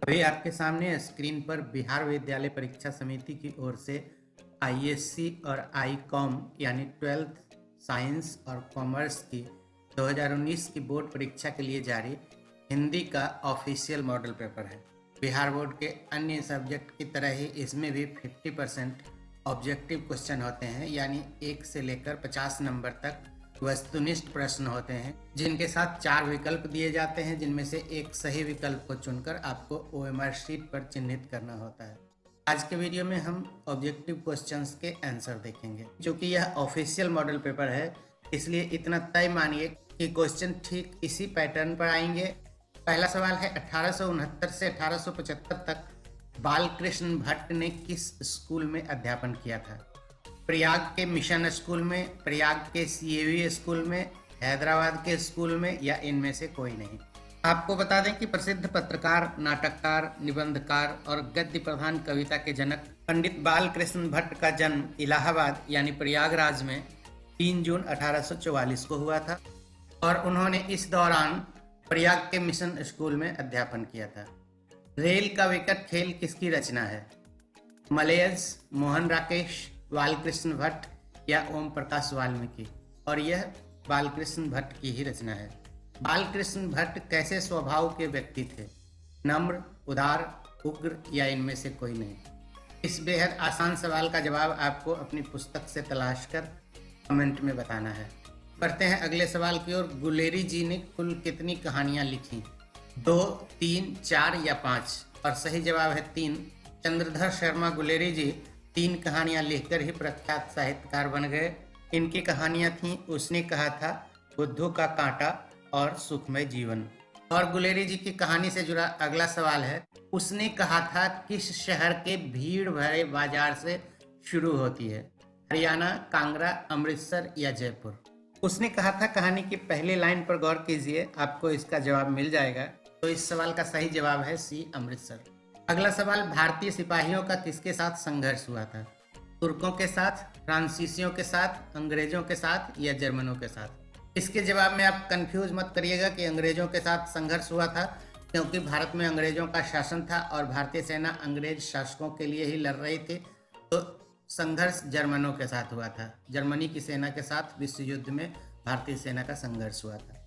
अभी आपके सामने स्क्रीन पर बिहार विद्यालय परीक्षा समिति की ओर से आईएससी और आईकॉम यानी 12th साइंस और कॉमर्स की 2019 की बोर्ड परीक्षा के लिए जारी हिंदी का ऑफिशियल मॉडल पेपर है। बिहार बोर्ड के अन्य सब्जेक्ट की तरह ही इसमें भी 50% ऑब्जेक्टिव क्वेश्चन होते हैं, यानी 1 से लेकर 50 नंबर तक वस्तुनिष्ठ प्रश्न होते हैं, जिनके साथ 4 विकल्प दिए जाते हैं, जिनमें से एक सही विकल्प को चुनकर आपको ओएमआर शीट पर चिन्हित करना होता है। आज के वीडियो में हम ऑब्जेक्टिव क्वेश्चंस के आंसर देखेंगे। क्योंकि यह ऑफिशियल मॉडल पेपर है, इसलिए इतना तय मानिए कि क्वेश्चन ठीक इसी पैटर्न पर आएंगे। पहला सवाल है, 1869 से 1875 तक बालकृष्ण भट्ट ने किस स्कूल में अध्यापन किया था? प्रयाग के मिशन स्कूल में, प्रयाग के सीएवी स्कूल में, हैदराबाद के स्कूल में, या इनमें से कोई नहीं। आपको बता दें कि प्रसिद्ध पत्रकार, नाटककार, निबंधकार और गद्य प्रधान कविता के जनक पंडित बालकृष्ण भट्ट का जन्म इलाहाबाद यानी प्रयागराज में 3 जून 1844 को हुआ था और उन्होंने इस दौरान प्रयाग के मिशन स्कूल में अध्यापन किया था। रेल का विकट खेल किसकी रचना है? मलयज, मोहन राकेश, बालकृष्ण भट्ट या ओम प्रकाश वाल्मीकि? और यह बालकृष्ण भट्ट की ही रचना है। बालकृष्ण भट्ट कैसे स्वभाव के व्यक्ति थे? नम्र, उदार, उग्र या इनमें से कोई नहीं? इस बेहद आसान सवाल का जवाब आपको अपनी पुस्तक से तलाश कर कमेंट में बताना है। बढ़ते हैं अगले सवाल की ओर। गुलेरी जी ने कुल कितनी कहानियां लिखी? 2, 3, 4 या 5? और सही जवाब है 3। चंद्रधर शर्मा गुलेरी जी 3 कहानियां लिखकर ही प्रख्यात साहित्यकार बन गए। इनकी कहानियां थीं उसने कहा था, बुद्धू का कांटा और सुखमय जीवन। और गुलेरी जी की कहानी से जुड़ा अगला सवाल है, उसने कहा था किस शहर के भीड़ भरे बाजार से शुरू होती है? हरियाणा, कांगड़ा, अमृतसर या जयपुर? उसने कहा था कहानी की पहली लाइन पर गौर कीजिए, आपको इसका जवाब मिल जाएगा। तो इस सवाल का सही जवाब है सी, अमृतसर। अगला सवाल, भारतीय सिपाहियों का किसके साथ संघर्ष हुआ था? तुर्कों के साथ, फ्रांसीसियों के साथ, अंग्रेजों के साथ या जर्मनों के साथ? इसके जवाब में आप कंफ्यूज मत करिएगा कि अंग्रेजों के साथ संघर्ष हुआ था, क्योंकि भारत में अंग्रेजों का शासन था और भारतीय सेना अंग्रेज शासकों के लिए ही लड़ रही थी। तो संघर्ष जर्मनों के साथ हुआ था। जर्मनी की सेना के साथ विश्व युद्ध में भारतीय सेना का संघर्ष हुआ था।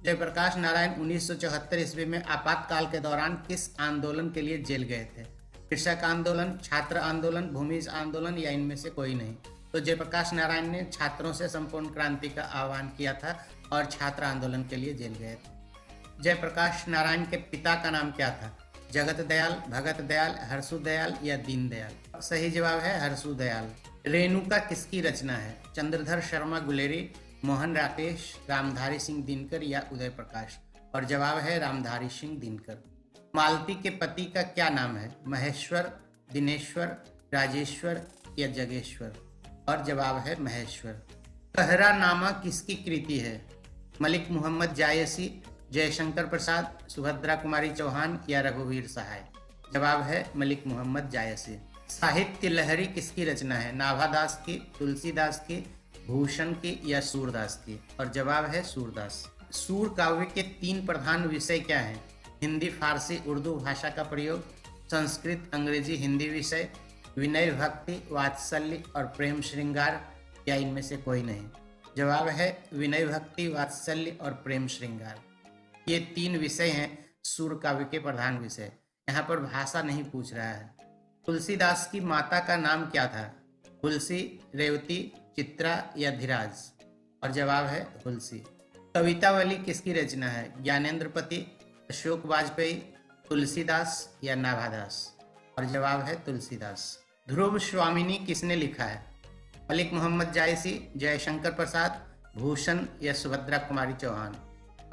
जयप्रकाश नारायण 1974 ईस्वी में आपातकाल के दौरान किस आंदोलन के लिए जेल गए थे? कृषक आंदोलन, छात्र आंदोलन, भूमिज आंदोलन या इनमें से कोई नहीं? तो जयप्रकाश नारायण ने छात्रों से संपूर्ण क्रांति का आह्वान किया था और छात्र आंदोलन के लिए जेल गए थे। जयप्रकाश नारायण के पिता का नाम क्या था? जगत दयाल, भगत दयाल, हर्षु दयाल या दीन दयाल? सही जवाब है हर्षु दयाल। रेणुका किसकी रचना है? चंद्रधर शर्मा गुलेरी, मोहन राकेश, रामधारी सिंह दिनकर या उदय प्रकाश? और जवाब है रामधारी सिंह दिनकर। मालती के पति का क्या नाम है? महेश्वर, दिनेश्वर, राजेश्वर या जगेश्वर? और जवाब है महेश्वर। कहरानामा किसकी कृति है? मलिक मोहम्मद जायसी, जयशंकर प्रसाद, सुभद्रा कुमारी चौहान या रघुवीर सहाय? जवाब है मलिक मोहम्मद जायसी। साहित्य लहरी किसकी रचना है? नाभादास की, तुलसीदास की, भूषण की या सूरदास की? और जवाब है सूरदास। सूर काव्य के 3 प्रधान विषय क्या हैं? हिंदी, फारसी, उर्दू भाषा का प्रयोग, संस्कृत, अंग्रेजी, हिंदी विषय, विनय, भक्ति, वात्सल्य और प्रेम श्रृंगार या इनमें से कोई नहीं? जवाब है विनय, भक्ति, वात्सल्य और प्रेम श्रृंगार। ये 3 विषय हैं सूर काव्य के प्रधान विषय। यहाँ पर भाषा नहीं पूछ रहा है। तुलसीदास की माता का नाम क्या था? तुलसी, रेवती, चित्रा या धीराज? और जवाब है तुलसी। कवितावली किसकी रचना है? ज्ञानेंद्रपति, अशोक वाजपेयी, तुलसीदास या नाभादास? और जवाब है तुलसीदास। ध्रुव स्वामिनी किसने लिखा है? मलिक मोहम्मद जायसी, जयशंकर प्रसाद, भूषण या सुभद्रा कुमारी चौहान?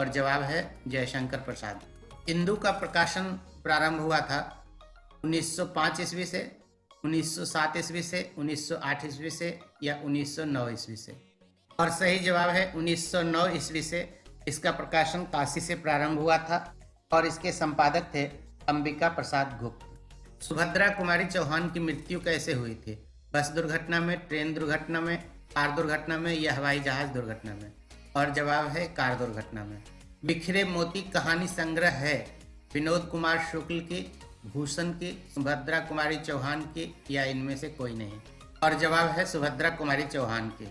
और जवाब है जयशंकर प्रसाद। इंदु का प्रकाशन प्रारंभ हुआ था 1905 ईस्वी से, 1907 ईस्वी से, 1908 ईस्वी से या 1909 ईस्वी से? और सही जवाब है 1909 ईस्वी से। इसका प्रकाशन काशी से प्रारंभ हुआ था और इसके संपादक थे अंबिका प्रसाद गुप्त। सुभद्रा कुमारी चौहान की मृत्यु कैसे हुई थी? बस दुर्घटना में, ट्रेन दुर्घटना में, कार दुर्घटना में या हवाई जहाज दुर्घटना में? और जवाब है कार दुर्घटना में। बिखरे मोती कहानी संग्रह है विनोद कुमार शुक्ल की, भूषण की, सुभद्रा कुमारी चौहान की, या इनमें से कोई नहीं? और जवाब है सुभद्रा कुमारी चौहान की।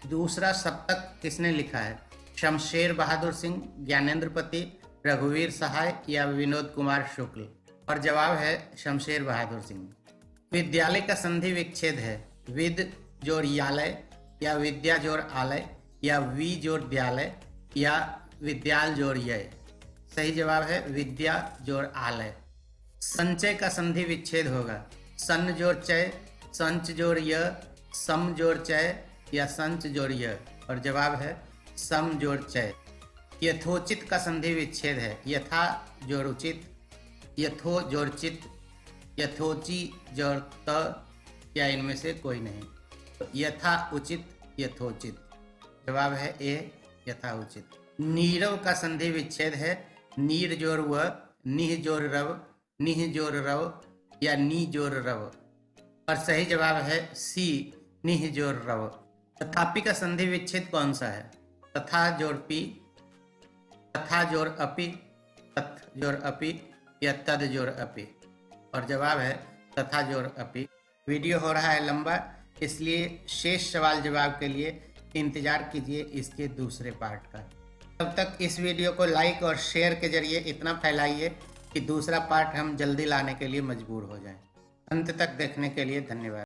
दूसरा सप्तक किसने लिखा है? शमशेर बहादुर सिंह, ज्ञानेंद्रपति, रघुवीर सहाय या विनोद कुमार शुक्ल? और जवाब है शमशेर बहादुर सिंह। विद्यालय का संधि विच्छेद है विद जोड़ यालय, या विद्या जोड़ आलय, या वी जोड़ द्यालय, या विद्याल जोड़ य? सही जवाब है विद्या जोड़ आलय। संचय का संधि विच्छेद होगा सन जोड़ चय, संच जोड़ य, सम जोड़ चय, या संच जोड़ य? और जवाब है सम जोड़ चय। यथोचित का संधि विच्छेद है यथा जोड़ उचित, यथो जोड़ चित, यथोची जोड़ त, या इनमें से कोई नहीं? तो यथा उचित, यथोचित। जवाब है ए, यथा उचित। नीरव का संधि विच्छेद है नीर जोड़ व, निह जोड़ रव, निह जोड़ रव, या नी जोड़ रव? और सही जवाब है सी, निह जोड़ रव। तथापि का संधि विच्छेद कौन सा है? तथा जोड़ पी, तथा जोड़ अपि, तथ जोड़ अपि, या तद जोड़ अपि? और जवाब है तथा जोड़ अपि। वीडियो हो रहा है लंबा, इसलिए शेष सवाल जवाब के लिए इंतजार कीजिए इसके दूसरे पार्ट का। तब तक इस वीडियो को लाइक और शेयर के जरिए इतना फैलाइए कि दूसरा पार्ट हम जल्दी लाने के लिए मजबूर हो जाएं। अंत तक देखने के लिए धन्यवाद।